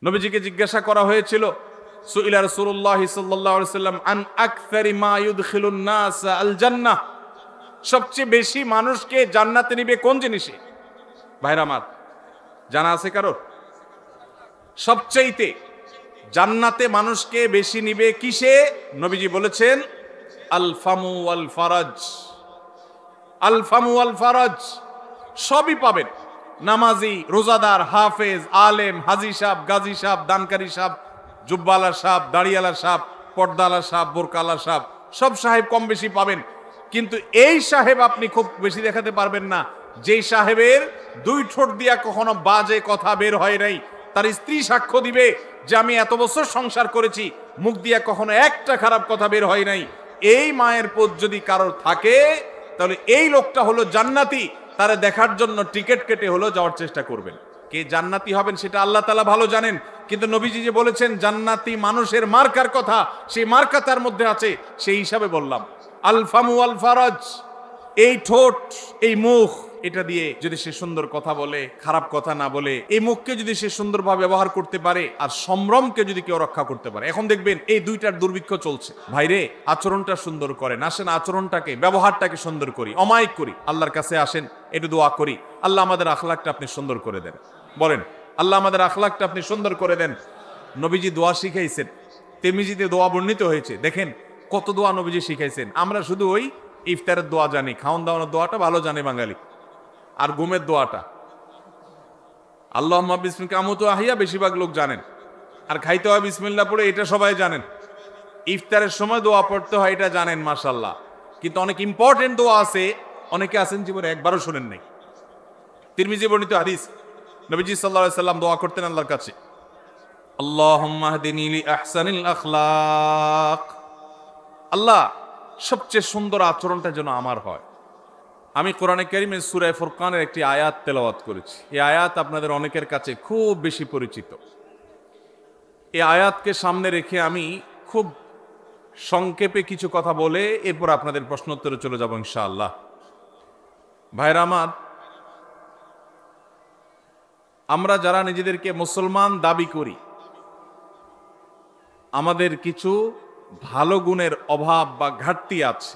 নবীজিকে জিজ্ঞাসা করা হয়েছিল, সুইলা রাসূলুল্লাহ সাল্লাল্লাহু আলাইহি ওয়াসাল্লাম আন আকসারি মা ইউদখিলুন নাস আল জান্নাহ, সবচেয়ে বেশি মানুষকে জান্নাতে নিবে কোন জিনিসে? ভাইরা আমার, জানা আছে কারোর? সবচাইতে জান্নাতে মানুষকে বেশি নিবে কিসে? নবীজি বলেছেন আল ফামু ওয়াল ফারাজ। আল ফামু ওয়াল ফারাজ, সবই পাবেন। নামাজি, রোজাদার, হাফেজ, আলেম, হাজি সাহেব, গাজী সাহেব, দানকারী সাহেব, জুব্বালা সাহেব, দাড়িয়ালা সাহেব, পর্দালা সাহেব, বোরকালা সাহেব, সব সাহেব কম বেশি পাবেন। কিন্তু এই সাহেব আপনি খুব বেশি দেখাতে পারবেন না, যেই সাহেবের দুই ঠোঁট দিয়া কখনো বাজে কথা বের হয় নাই। তার স্ত্রী সাক্ষ্য দিবে যে আমি এত বছর সংসার করেছি, মুখ দিয়া কখনো একটা খারাপ কথা বের হয় নাই। এই মায়ের পোদ যদি কারোর থাকে, তাহলে এই লোকটা হলো জান্নাতি। তারা দেখার জন্য টিকিট কেটে হলো যাওয়ার চেষ্টা করবেন। কে জান্নাতি হবেন সেটা আল্লাহ তাআলা ভালো জানেন, কিন্তু নবীজি যে বলেছেন জান্নাতি মানুষের মার্কার কথা, সেই মার্কা তার মধ্যে আছে, সেই হিসাবে বললাম। আল ফামু আল ফারাজ, এই ঠোঁট, এই মুখ, এটা দিয়ে যদি সে সুন্দর কথা বলে, খারাপ কথা না বলে, এই মুখকে যদি সে সুন্দরভাবে ব্যবহার করতে পারে, আর সম্ভ্রমকে যদি কেউ রক্ষা করতে পারে। এখন দেখবেন এই দুইটার দুর্ভিক্ষ চলছে। ভাইরে, আচরণটা সুন্দর করেন, আসেন আচরণটাকে, ব্যবহারটাকে সুন্দর করি, অমায়িক করি। আল্লাহর কাছে আসেন, একটু দোয়া করি, আল্লাহ আমাদের আখলাকটা আপনি সুন্দর করে দেন। বলেন, আল্লাহ আমাদের আখলাকটা আপনি সুন্দর করে দেন। নবীজি দোয়া শিখাইছেন, তিরমিজিতে দোয়া বর্ণিত হয়েছে। দেখেন কত দোয়া নবীজি শিখাইছেন। আমরা শুধু ওই ইফতারের দোয়া জানি, খাওয়ান দাওয়ানোর দোয়াটা ভালো জানে বাঙালি, আর ঘুমের দোয়াটা আল্লাহুম্মা বিসমিকা আমুতু আহিয়া বেশিরভাগ লোক জানেন, আর খাইতে হয় বিসমিল্লাহ পড়ে, এটা সবাই জানেন। ইফতারের সময় দোয়া পড়তে হয়, এটা জানেন মাশাআল্লাহ। কিন্তু অনেক ইম্পর্টেন্ট দোয়া আছে, অনেকে আছেন জীবনে একবারও শুনেন নাই। তিরমিজি বর্ণিত হাদিস, নবীজি সাল্লাল্লাহু আলাইহি সাল্লাম দোয়া করতেন আল্লাহর কাছে, আল্লাহুম্মা হদিনি লি আহসানিল আখলাক। আল্লাহ, সবচেয়ে সুন্দর আচরণটা যেন আমার হয়। আমি কোরআনে কারীমের সূরা ফুরকানের একটি আয়াত তেলাওয়াত করেছি। এই আয়াত আপনাদের অনেকের কাছে খুব বেশি পরিচিত। এই আয়াতকে সামনে রেখে আমি খুব সংক্ষেপে কিছু কথা বলে এরপর আপনাদের প্রশ্ন উত্তরে চলে যাব ইনশাআল্লাহ। ভাইরা আমার, আমরা যারা নিজেদেরকে মুসলমান দাবি করি, আমাদের কিছু ভালো গুণের অভাব বা ঘাটতি আছে,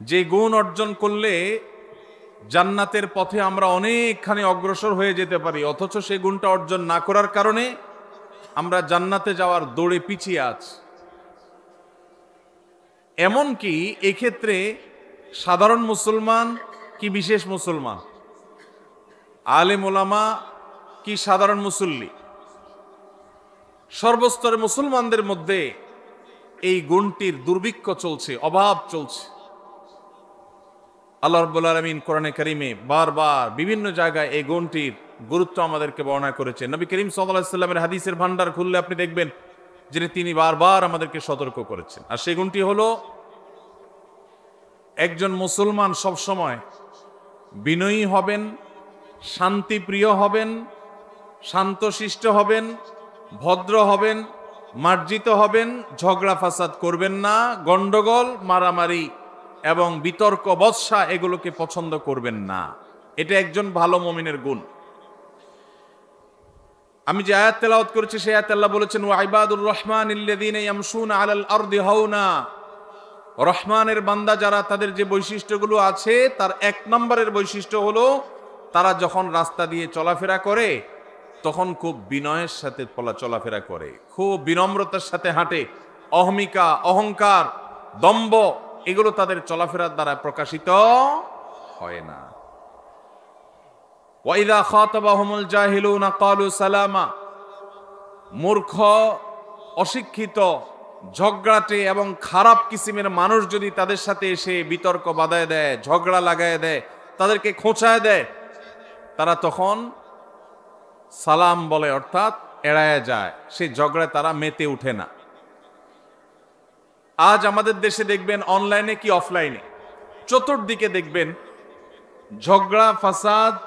যে গুণ অর্জন করলে জান্নাতের পথে আমরা অনেকখানি অগ্রসর হয়ে যেতে পারি, অথচ সেই গুণটা অর্জন না করার কারণে আমরা জান্নাতে যাওয়ার দৌড়ে পিছিয়ে আছি। এমনকি এক্ষেত্রে সাধারণ মুসলমান কি বিশেষ মুসলমান, আলেম ওলামা কি সাধারণ মুসল্লি, সর্বস্তরের মুসলমানদের মধ্যে এই গুণটির দুর্ভিক্ষ চলছে, অভাব চলছে। আল্লাহ রাব্বুল আলামিন কোরআনে কারীমে বারবার বিভিন্ন জায়গায় এই গুণটির গুরুত্ব আমাদেরকে বর্ণনা করেছেন। নবী করিম সাল্লাল্লাহু আলাইহি সাল্লামের হাদিসের ভান্ডার খুললে আপনি দেখবেন যে তিনি বারবার আমাদেরকে সতর্ক করেছেন। আর সেই গুণটি হলো, একজন মুসলমান সবসময় বিনয়ী হবেন, শান্তিপ্রিয় হবেন, শান্তশিষ্ট হবেন, ভদ্র হবেন, মার্জিত হবেন, ঝগড়া ফাসাদ করবেন না, গন্ডগোল, মারামারি এবং বিতর্ক, বৎসা এগুলোকে পছন্দ করবেন না। এটা একজন ভালো মুমিনের গুণ। আমি যে আয়াত তেলাওয়াত করেছি সেই আয়াতে আল্লাহ বলেছেন, ওয়া ইবাদুর রহমানিল্লাযীনা ইয়ামশুনা আলাল আরদি হাওনা। রহমানের বান্দা যারা, তাদের যে বৈশিষ্ট্যগুলো আছে, তার এক নম্বরের বৈশিষ্ট্য হলো তারা যখন রাস্তা দিয়ে চলাফেরা করে তখন খুব বিনয়ের সাথে চলাফেরা করে, খুব বিনম্রতার সাথে হাঁটে। অহমিকা, অহংকার, দম্ভ এগুলো তাদের চলাফেরার দ্বারা প্রকাশিত হয় না। ওয়াইদা খাতাবাহুমুল জাহিলুনা ক্বালু সালামা। মূর্খ, অশিক্ষিত, ঝগড়াটে এবং খারাপ কিসিমের মানুষ যদি তাদের সাথে এসে বিতর্ক বাধায় দেয়, ঝগড়া লাগায় দেয়, তাদেরকে খোঁচায় দেয়, তারা তখন সালাম বলে, অর্থাৎ এড়ায় যায়, সেই ঝগড়ায় তারা মেতে উঠে না। আজ আমাদের দেশে দেখবেন, অনলাইনে কি অফলাইনে, চতুর্দিকে দেখবেন ঝগড়া ফাসাদ,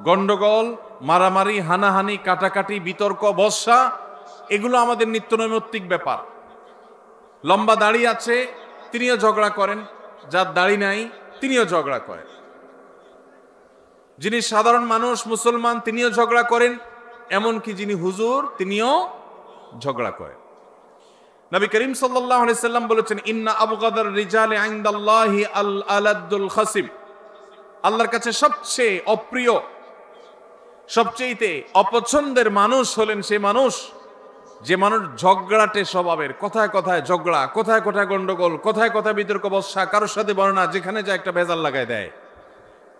গন্ডগোল, মারামারি, হানাহানি, কাটাকাটি, বিতর্ক, বর্ষা, এগুলো আমাদের নিত্যনৈমিত্তিক ব্যাপার। লম্বা দাড়ি আছে, তিনিও ঝগড়া করেন, যার দাড়ি নাই তিনিও ঝগড়া করেন। যিনি সাধারণ মানুষ, মুসলমান, তিনিও ঝগড়া করেন। এমনকি যিনি হুজুর তিনিও ঝগড়া করেন। নবী করিম সাল্লাল্লাহু আলাইহি সাল্লাম বলেছেন, ইন্না আবগাদার রিজালি ইনদাল্লাহি আল আলাদুল খাসিম, আল্লাহর কাছে সবচেয়ে অপ্রিয়, সবচেয়ে অপছন্দের মানুষ হলেন সেই মানুষ যে মানুষ ঝগড়াটে স্বভাবের, কথায় কথায় ঝগড়া, কথায় কথায় গন্ডগোল, কথায় কথায় বিতর্ক বর্ষা, কারোর সাথে বর্ণনা, যেখানে যা একটা ভেজাল লাগায় দেয়।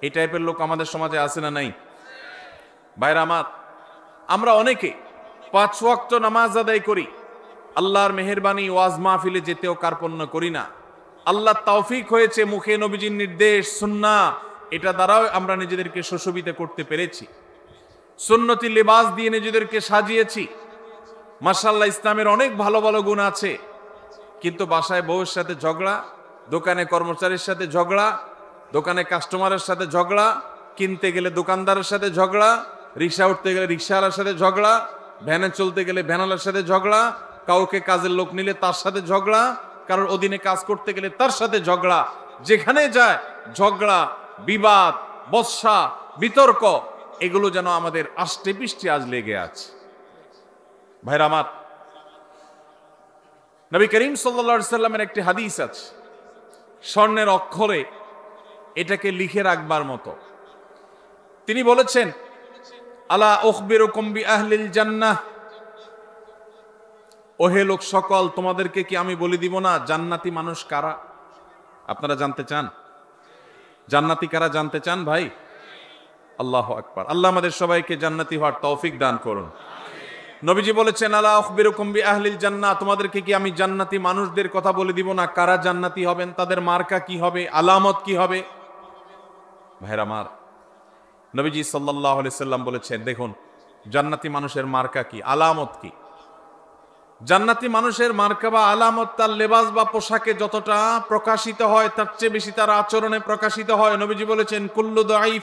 এই টাইপের লোক আমাদের সমাজে আছে না নাই? ভাইরা আমার, আমরা অনেকে 5 ওয়াক্ত নামাজ আদায় করি, আল্লাহর মেহেরবানি ওয়াজ মাহফিলে যেতেও কার্পণ্য করি না। আল্লাহ তৌফিক হয়েছে মুখে নবীজির নির্দেশ সুন্নাহ, এটা দ্বারাও আমরা নিজেদেরকে সুশোভিত করতে পেরেছি। সুন্নতি লিবাস দিয়ে নিজেদেরকে সাজিয়েছি। মাশাআল্লাহ, ইসলামের অনেক ভালো ভালো গুণ আছে, কিন্তু বাসায় বউয়ের সাথে ঝগড়া, দোকানে কর্মচারীর সাথে ঝগড়া, দোকানে কাস্টমারের সাথে ঝগড়া, কিনতে গেলে দোকানদারের সাথে ঝগড়া, রিক্সা উঠতে গেলে রিক্সাওয়ালার সাথে ঝগড়া, ভ্যানে চলতে গেলে ভ্যানওয়ালার সাথে ঝগড়া, কাউকে কাজের লোক নিলে তার সাথে ঝগড়া, কারোর অধীনে কাজ করতে গেলে তার সাথে ঝগড়া। যেখানে যায় ঝগড়া, বিবাদ, বর্ষা, বিতর্ক, এগুলো যেন আমাদের আষ্টে পৃষ্ঠে আজ লেগে আছে। ভাইরা আমার, নবী করিম সাল্লাল্লাহু আলাইহি সাল্লামের একটি হাদিস আছে, স্বর্ণের অক্ষরে এটাকে লিখে রাখবার মতো। তিনি বলেছেন, আলা উখবিরুকুম বিআহলিল জান্নাহ, ওহে লোক সকল, তোমাদেরকে কি আমি বলে দিব না জান্নাতি মানুষ কারা? আপনারা জানতে চান জান্নাতি কারা? জানতে চান ভাই? আল্লাহু আকবার। আল্লাহ আমাদের সবাইকে জান্নাতি হওয়ার তৌফিক দান করুন। নবীজি বলেছেন, আলা উখবিরুকুম বিআহলিল জান্নাহ, তোমাদেরকে কি আমি জান্নাতি মানুষদের কথা বলে দিব না কারা জান্নাতি হবেন, তাদের মার্কা কি হবে, আলামত কি হবে? ভাইরা আমার, নবীজি সাল্লাল্লাহু আলাইহি সাল্লাম বলেছেন, দেখুন জান্নাতি মানুষের মার্কা কি, আলামত কি। জান্নাতি মানুষের মার্কা বা আলামত তার লেবাস বা পোশাকে যতটা প্রকাশিত হয়, তার চেয়ে বেশি তার আচরণে প্রকাশিত হয়। নবীজি বলেছেন, কুল্লু দাঈফ